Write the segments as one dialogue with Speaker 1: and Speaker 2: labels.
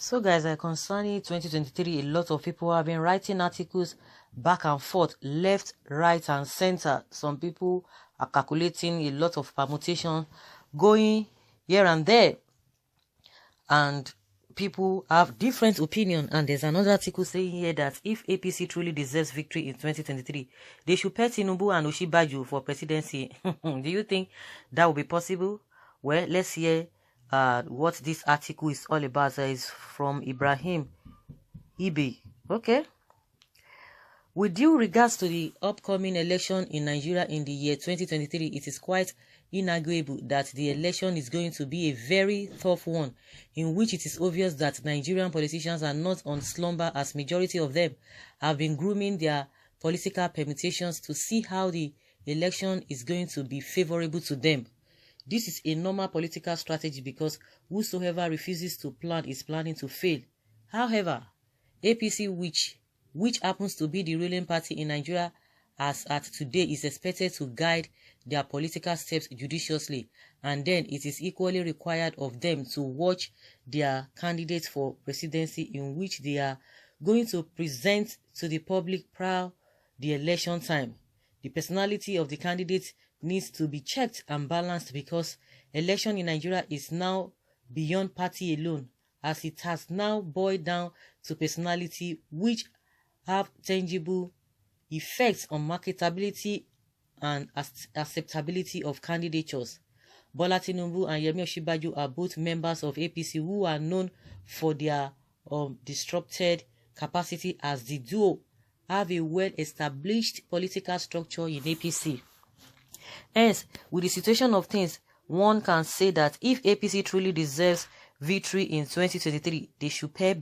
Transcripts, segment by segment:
Speaker 1: So guys, concerning 2023, a lot of people have been writing articles back and forth, left, right and center. Some people are calculating a lot of permutations going here and there, and people have different opinion. And there's another article saying here that if APC truly deserves victory in 2023, they should pair TINUBU and OSINBAJO for presidency. Do you think that will be possible? Well, let's hear what this article is all about. Is from IBRAHIM UBE. Okay. With due regards to the upcoming election in Nigeria in the year 2023, it is quite inarguable that the election is going to be a very tough one, in which it is obvious that Nigerian politicians are not on slumber, as majority of them have been grooming their political permutations to see how the election is going to be favorable to them. This is a normal political strategy because whosoever refuses to plan is planning to fail. However, APC, which happens to be the ruling party in Nigeria as at today, is expected to guide their political steps judiciously, and then it is equally required of them to watch their candidates for presidency, in which they are going to present to the public prior the election time. The personality of the candidate needs to be checked and balanced, because election in Nigeria is now beyond party alone, as it has now boiled down to personality, which have tangible effects on marketability and acceptability of candidatures. Bola TINUBU and Yemi OSINBAJO are both members of APC who are known for their disrupted capacity, as the duo have a well-established political structure in APC. Hence, with the situation of things, one can say that if APC truly deserves victory in 2023, they should pair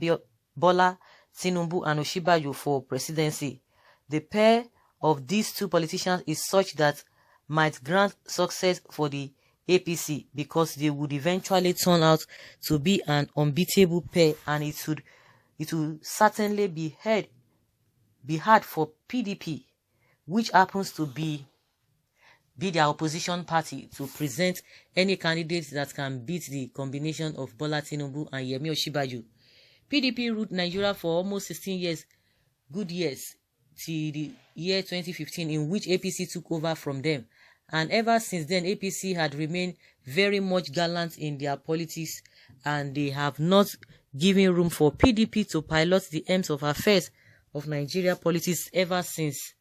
Speaker 1: Bola TINUBU and OSINBAJO for presidency. The pair of these two politicians is such that might grant success for the APC, because they would eventually turn out to be an unbeatable pair, and it would certainly be hard for PDP, which happens to be their opposition party, to present any candidate that can beat the combination of Bola TINUBU and Yemi OSINBAJO. PDP ruled Nigeria for almost 16 years, good years, till the year 2015, in which APC took over from them. And ever since then, APC had remained very much gallant in their politics, and they have not given room for PDP to pilot the aims of affairs of Nigeria politics ever since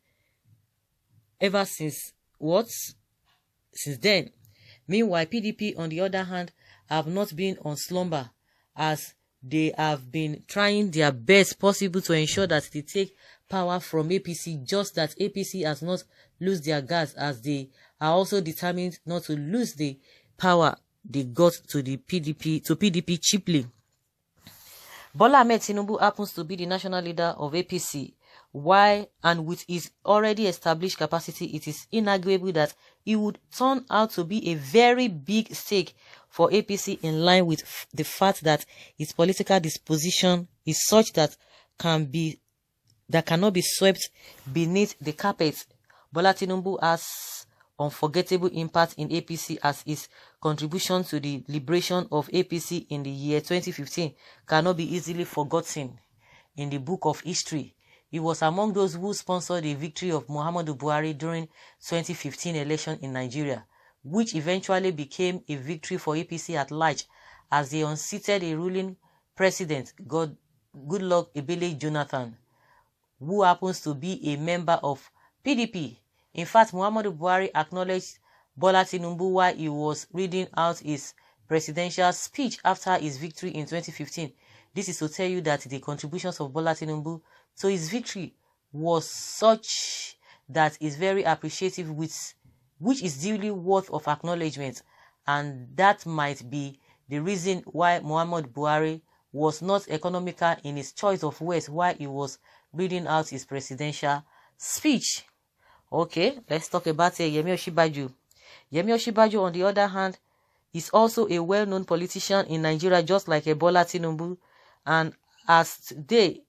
Speaker 1: what? Since then. Meanwhile, PDP, on the other hand, have not been on slumber, as they have been trying their best possible to ensure that they take power from APC, just that APC has not lost their guards, as they are also determined not to lose the power they got to PDP cheaply. Bola Ahmed Tinubu happens to be the national leader of APC. Why, and with his already established capacity, it is inarguable that he would turn out to be a very big stake for APC, in line with the fact that his political disposition is such that cannot be swept beneath the carpet. Bola Tinubu has unforgettable impact in APC, as his contribution to the liberation of APC in the year 2015 cannot be easily forgotten in the book of history. He was among those who sponsored the victory of Muhammadu Buhari during 2015 election in Nigeria, which eventually became a victory for APC at large, as they unseated a ruling president, Goodluck Ebele Jonathan, who happens to be a member of PDP. In fact, Muhammadu Buhari acknowledged Bola TINUBU while he was reading out his presidential speech after his victory in 2015. This is to tell you that the contributions of Bola TINUBU to his victory was such that is very appreciative, which is duly worth of acknowledgement, and that might be the reason why Muhammadu Buhari was not economical in his choice of words while he was reading out his presidential speech. Okay, let's talk about Yemi OSINBAJO. Yemi OSINBAJO, on the other hand, is also a well-known politician in Nigeria, just like Bola TINUBU, and as today,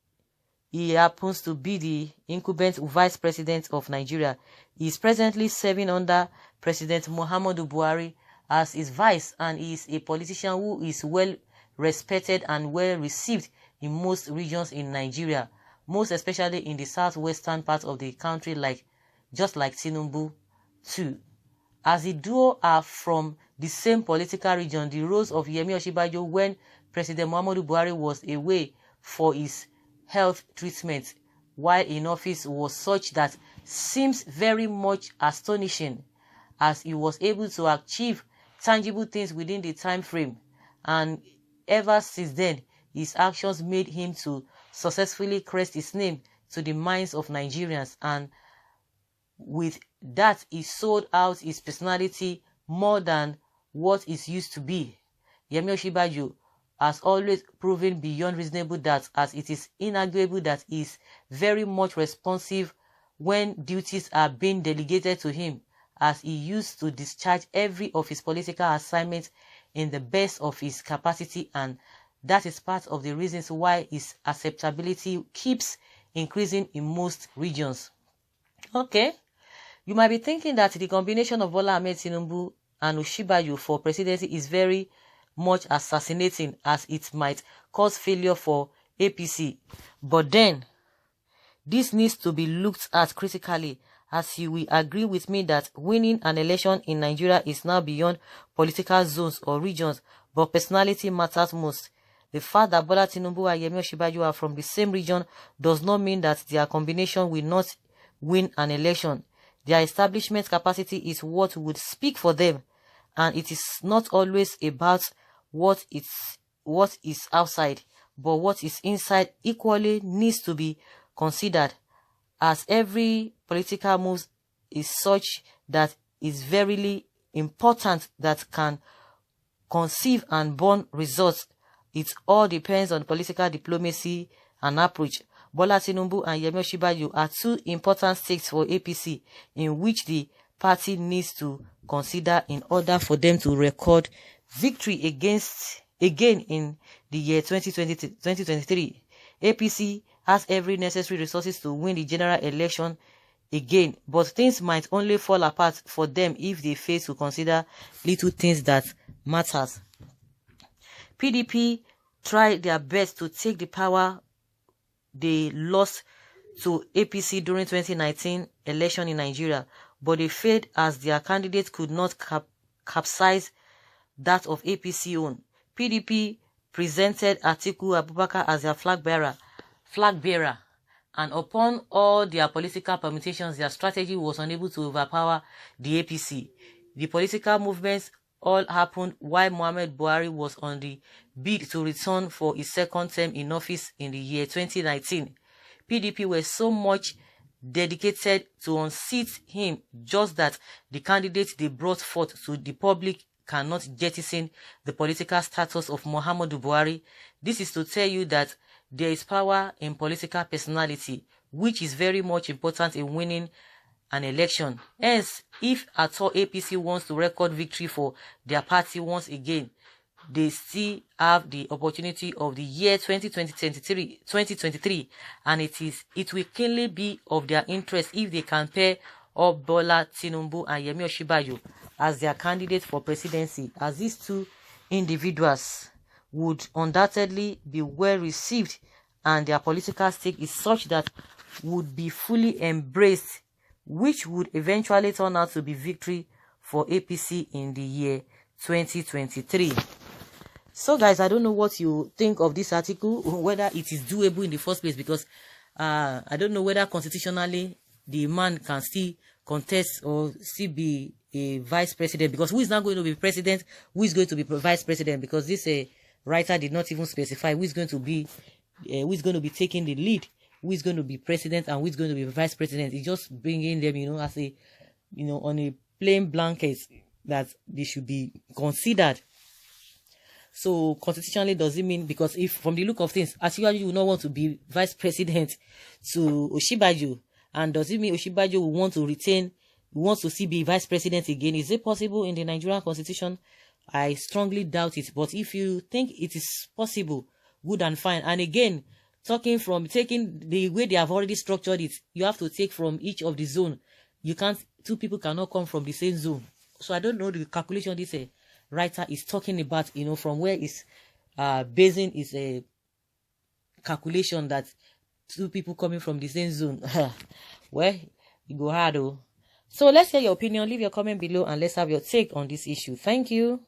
Speaker 1: he happens to be the incumbent vice president of Nigeria. He is presently serving under President Muhammadu Buhari as his vice, and he is a politician who is well respected and well received in most regions in Nigeria, most especially in the southwestern part of the country, just like TINUBU too. As the duo are from the same political region, the roles of Yemi OSINBAJO when President Muhammadu Buhari was away for his health treatment while in office was such that seems very much astonishing, as he was able to achieve tangible things within the time frame, and ever since then his actions made him to successfully crest his name to the minds of Nigerians, and with that he sold out his personality more than what it used to be. Yemi OSINBAJO has always proven beyond reasonable doubt, as it is inarguable that he is very much responsive when duties are being delegated to him, as he used to discharge every of his political assignments in the best of his capacity, and that is part of the reasons why his acceptability keeps increasing in most regions. Okay, you might be thinking that the combination of Bola Ahmed Tinubu and OSINBAJO for presidency is very much assassinating, as it might cause failure for APC. But then, this needs to be looked at critically, as you will agree with me that winning an election in Nigeria is now beyond political zones or regions, but personality matters most. The fact that Bola Tinubu and Yemi OSINBAJO are from the same region does not mean that their combination will not win an election. Their establishment capacity is what would speak for them, and it is not always about what is outside, but what is inside equally needs to be considered, as every political move is such that is verily important that can conceive and born results. It all depends on political diplomacy and approach. Bola Tinubu and Yemi OSINBAJO are two important stakes for APC, in which the party needs to consider in order for them to record victory again in the year 2023. APC has every necessary resources to win the general election again, but things might only fall apart for them if they fail to consider little things that matters. PDP tried their best to take the power they lost to APC during 2019 election in Nigeria, but they failed as their candidate could not capsize that of APC own. PDP presented Atiku Abubakar as their flag bearer, and upon all their political permutations, their strategy was unable to overpower the APC. The political movements all happened while Muhammad Buhari was on the bid to return for his second term in office in the year 2019. PDP were so much dedicated to unseat him, just that the candidate they brought forth to the public cannot jettison the political status of Muhammadu Buhari. This is to tell you that there is power in political personality, which is very much important in winning an election. Hence, if at all APC wants to record victory for their party once again, they still have the opportunity of the year 2023, and it will clearly be of their interest if they can pair up Bola Tinubu and Yemi OSINBAJO as their candidate for presidency, as these two individuals would undoubtedly be well received, and their political stake is such that would be fully embraced, which would eventually turn out to be victory for APC in the year 2023. So guys, I don't know what you think of this article, whether it is doable in the first place, because I don't know whether constitutionally the man can still contest or still be a vice president, because who is not going to be president, who is going to be vice president, because this writer did not even specify who is going to be taking the lead, who is going to be president and who is going to be vice president. It's just bringing them, as a, on a plain blanket that they should be considered. So constitutionally, does it mean, because if from the look of things, actually you will not want to be vice president to OSINBAJO, and does it mean OSINBAJO will want to wants to see be vice president again? Is it possible in the Nigerian constitution? I strongly doubt it. But if you think it is possible, good and fine. And again, taking the way they have already structured it, you have to take from each of the zone. Two people cannot come from the same zone. So I don't know the calculation this writer is talking about, from where is basing his calculation that two people coming from the same zone. Well, you go hard. Oh. So let's hear your opinion. Leave your comment below and let's have your take on this issue. Thank you.